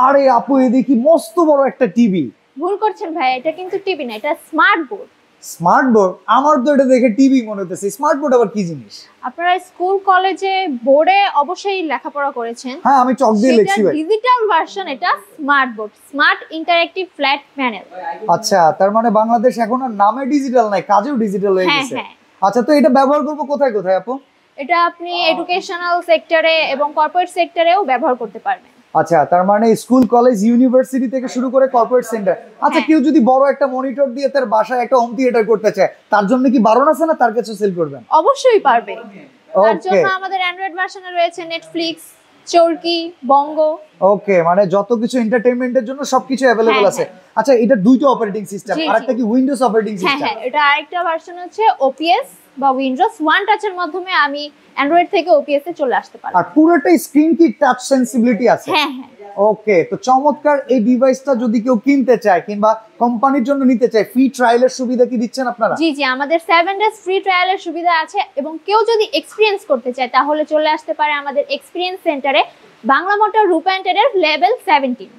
আরে আপু এই দেখি মস্ত বড় একটা টিভি। ভুল করছেন ভাই, এটা কিন্তু টিভি না, এটা স্মার্ট বোর্ড। Smart board? আমার তো এটা দেখে টিভি মনে হতেছে, স্মার্ট বোর্ড আবার কি জিনিস? আপনারা স্কুল কলেজে বোর্ডে অবশ্যই লেখাপড়া করেছেন। হ্যাঁ আমি চক দিয়ে লিখছি ভাই। ডিজিটাল ভার্সন, এটা smart board, smart interactive flat panel. আচ্ছা তার মানে বাংলাদেশ এখন আর নামে ডিজিটাল নাই, কাজেও ডিজিটাল হয়ে হ্যাঁ গেছে। হ্যাঁ। আচ্ছা তো এটা ব্যবহার করব কোথায় কোথায় আপু? এটা আপনি এডুকেশনাল সেক্টরে এবং কর্পোরেট সেক্টরেও ব্যবহার করতে পারবেন। আচ্ছা তার মানে স্কুল কলেজ ইউনিভার্সিটি থেকে শুরু করে কর্পোরেট সেন্টার। আচ্ছা হ্যাঁ। কেউ যদি বড় একটা মনিটর দিয়ে তার বাসায় একটা হোম থিয়েটার করতে চায়, তার জন্য কি বারণ আছে না তার কাছে সেল করবেন? অবশ্যই পারবে। তার ওকে জন্য আমাদের অ্যান্ড্রয়েড ভার্সনে রয়েছে নেটফ্লিক্স, চরকি, বঙ্গো। ওকে, মানে যত কিছু এন্টারটেইনমেন্টের জন্য সবকিছু अवेलेबल হ্যাঁ, আছে। আচ্ছা এটা দুইটা অপারেটিং সিস্টেম, জি, আরেকটা জি। কি উইন্ডোজ অপারেটিং হ্যাঁ সিস্টেম? হ্যাঁ, এটা আরেকটা ভার্সন হচ্ছে ওপিএস বা উইন্ডোজ ওয়ান টাচের মাধ্যমে আমি অ্যান্ড্রয়েড থেকে ওপিএস এ চলে আসতে পারবো। আর পুরোটাই স্ক্রিন কি টাচ সেন্সিবিলিটি আছে? হ্যাঁ হ্যাঁ। ওকে, তো চমৎকার। এই ডিভাইসটা যদি কেউ কিনতে চায় কিংবা কোম্পানির জন্য নিতে চায়, ফ্রি ট্রায়ালের সুবিধা কি দিচ্ছেন আপনারা? জি জি, আমাদের 7 ডেজ ফ্রি ট্রায়ালের সুবিধা আছে, এবং কেউ যদি এক্সপিরিয়েন্স করতে চায় তাহলে চলে আসতে পারে আমাদের এক্সপিরিয়েন্স সেন্টারে, বাংলা মোটর রূপান্তরের লেভেল 17।